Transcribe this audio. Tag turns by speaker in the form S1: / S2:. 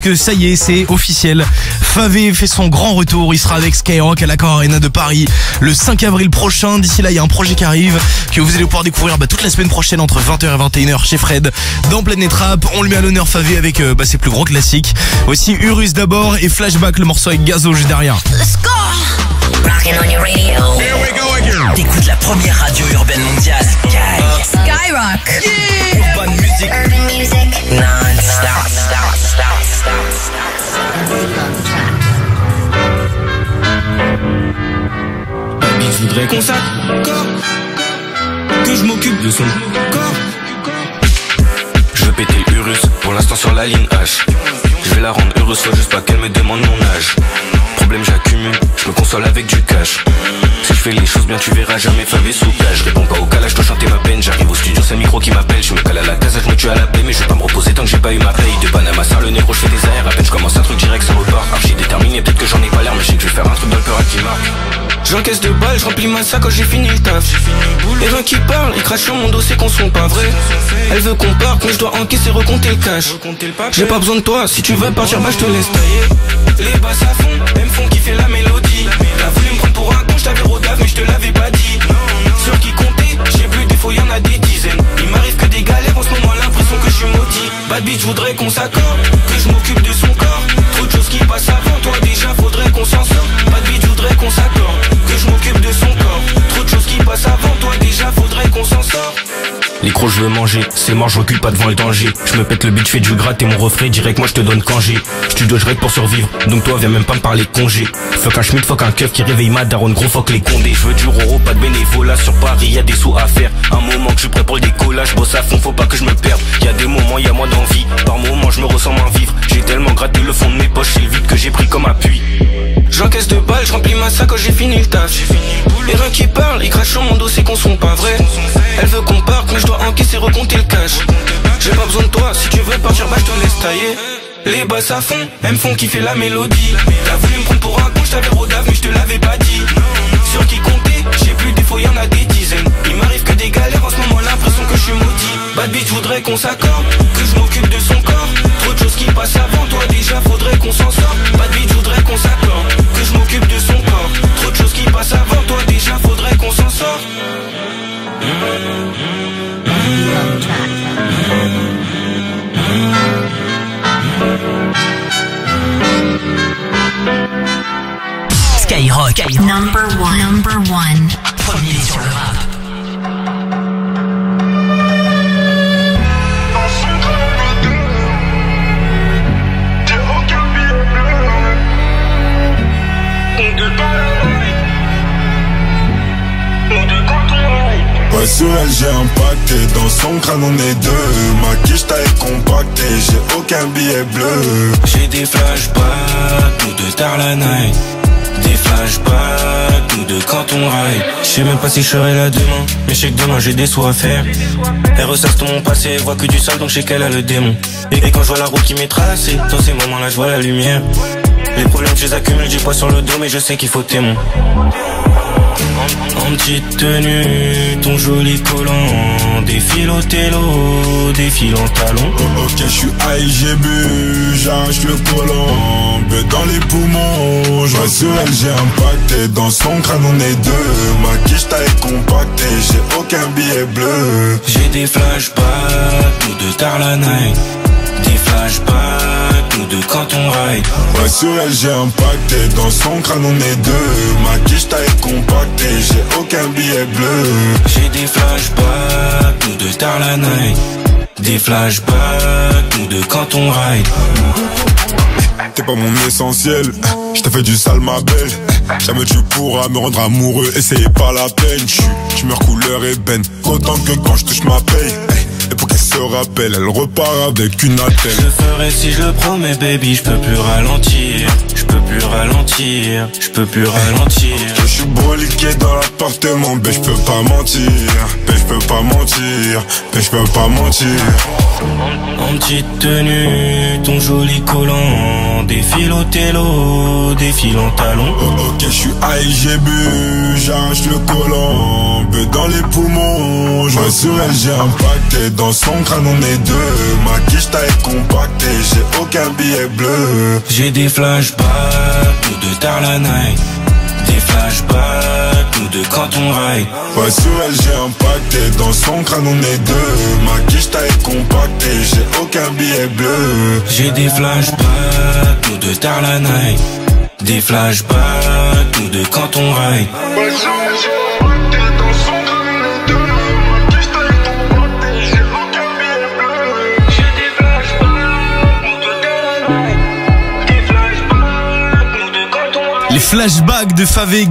S1: Que ça y est, c'est officiel. Favé fait son grand retour. Il sera avec Skyrock à l'Accor Arena de Paris le 5 avril prochain. D'ici là, il y a un projet qui arrive que vous allez pouvoir découvrir toute la semaine prochaine entre 20h et 21h chez Fred dans Planète Rap. On le met à l'honneur, Favé, avec ses plus gros classiques. Aussi Urus d'abord et Flashback, le morceau avec Gazo juste derrière.
S2: Let's go. Rockin' on your radio.
S3: Here we go again.
S4: T'écoutes la première radio urbaine mondiale.
S2: Skyrock.
S4: Yeah. Bonne musique.
S2: Urban music.
S4: Non-stop.
S5: Baby, je voudrais qu'on s'accorde, que je m'occupe de son corps.
S6: Je veux péter l'Urus, pour l'instant sur la ligne H. Je vais la rendre heureuse, faut juste pas qu'elle me demande mon âge. Problème j'accumule, je me console avec du cash. Si je fais les choses bien tu verras jamais Favé sous cage. Je réponds pas au calage, je dois chanter ma peine. J'arrive au studio, c'est le micro qui m'appelle. Je me cale à la casa, je me tue à la paix. Mais je vais pas me reposer tant que j'ai pas eu ma paye. De Panama, ça le négro, je fais des airs. À peine je commence un truc direct, ça repart. Archi déterminé, peut-être que j'en ai pas l'air. Mais je sais que je vais faire un truc dans le peur qui marque.
S5: J'encaisse de balles, je remplis ma sac quand j'ai fini le taf. Les gens qui parlent, ils crachent sur mon dos, c'est qu'on sont pas vrais. Elle veut qu'on parte, mais je dois encaisser, recompter le cash. J'ai pas besoin de toi, si tu veux partir, bah je te laisse tailler. Les basses à fond, elles me font kiffer la mélodie. T'as voulu me prendre pour un con, je t'avais rodave, mais je te l'avais pas dit. Sur qui compter, j'ai plus des fois, y'en a des dizaines. Il m'arrive que des galères, en ce moment l'impression que je suis maudit. Bad bitch, voudrais qu'on s'accorde, que je m'occupe de son corps. Trop de choses qui passent avant toi, déjà faudrait qu'on s'en sorte. Bad bitch, voudrais qu'on s'accorde, que je m'occupe de son corps. Trop de choses qui passent avant toi, déjà faudrait qu'on s'en sorte.
S6: Les crocs je veux manger, c'est mort, je recule pas devant le danger. Je me pète le beat, je fais du gratte et mon refrain direct, moi je te donne congé. Studio je règle pour survivre, donc toi viens même pas me parler congé. Fuck un schmidt, fuck un keuf qui réveille ma daronne, gros fuck les condés. Je veux du roro, pas de bénévolat, sur Paris y'a des sous à faire. Un moment que je suis prêt pour le décollage, bosse à fond, faut pas que je me perde. Y'a des moments, y'a moins d'envie, par moments je me ressens moins vivre. J'ai tellement gratté le fond de mes poches, c'est le vide que j'ai pris comme appui.
S5: J'encaisse de balles, je remplis ma sac quand j'ai fini le taf. Les gens qui parlent, ils crachent sur mon dos, c'est qu'on sont pas vrais. Elle veut qu'on parte, mais je dois encaisser, recompter le cash. J'ai pas besoin de toi, si tu veux partir, bah je te laisse tailler. Les basses à fond, elles me font kiffer la mélodie. T'as voulu me prendre pour un con, je t'avais rodave, mais je te l'avais pas dit. Sur qui compter, j'ai plus des fois, y'en a des dizaines. Il m'arrive que des galères, en ce moment l'impression que je suis maudit. Bad bitch, voudrais qu'on s'accorde, que je m'occupe de son corps. Trop de choses qui passent avant toi, déjà faudrait qu'on s'en sorte. Bad bitch, voudrais qu'on s'accorde, que je m'occupe de son corps. Trop de choses qui passent avant toi, déjà faudrait qu'on s'en sorte.
S4: Skyrock.
S2: Number one.
S4: Premier sur le rap.
S7: Ouais, sur elle j'ai impacté, dans son crâne on est deux. Ma quiche taille compactée, j'ai aucun billet bleu.
S5: J'ai des flashbacks, nous deux tard la night. Des flashbacks, nous deux quand on ride. Je sais même pas si je serai là demain, mais je sais que demain j'ai des sous à faire. Elle ressasse tout mon passé, elle voit que du sale donc je sais qu'elle a le démon. Et quand je vois la route qui m'est tracée, dans ces moments là je vois la lumière. Les problèmes je les accumule, j'ai pas sur le dos mais je sais qu'il faut témoin. En petite tenue, ton joli collant, des fils au télo, des fils en talons.
S7: Ok, je suis high, j'ai bu, j'arrache le collant, bleu dans les poumons. Ouais, sur elle j'ai impacté, dans son crâne on est deux. Ma quiche taille compactée, j'ai aucun billet bleu.
S5: J'ai des flashbacks, nous deux tard la night. Des flashbacks, nous deux quand on ride.
S7: Ouais, sur elle j'ai impacté, dans son crâne on est deux. Ma quiche taille compactée, j'ai aucun billet bleu.
S5: J'ai des flashbacks, nous deux tard la night. Des flashbacks, nous deux quand on ride.
S7: T'es pas mon essentiel, je t'ai fait du sale ma belle. Jamais tu pourras me rendre amoureux, essayez pas la peine. Tu meurs couleur ébène, autant que quand je touche ma paye. Et pour qu'elle se rappelle, elle repart avec une attelle.
S5: Je le ferai si je le promets baby, je peux plus ralentir. Je peux plus ralentir, je peux plus ralentir.
S7: Je suis broliqué dans l'appartement, mais je peux pas mentir. Mais je peux pas mentir, mais je peux pas mentir.
S5: En petite tenue, ton joli collant, défile au télo, défile en talon.
S7: Ok, je suis high, j'ai bu, j'arrache le collant, peu dans les poumons. Je vois sur elle, j'ai un paquet, dans son crâne on est deux. Ma quiche taille compactée, j'ai aucun billet bleu.
S5: J'ai des flashbacks, nous deux tard la night. Des flashbacks, nous deux quand on ride.
S7: Ouais, sur elle, j'ai un paquet, dans son crâne on est deux. Ma quiche taille compactée, j'ai aucun billet bleu.
S5: J'ai des flashbacks, nous deux tard la night. Des flashbacks, nous deux quand on ride.
S7: Ouais, sur elle, j'ai un paquet, dans son crâne on est deux. Ma quiche taille compactée, j'ai aucun billet bleu.
S5: J'ai des flashbacks, nous deux tard la night. Des flashbacks, nous deux quand on ride.
S1: Les flashbacks de Favé.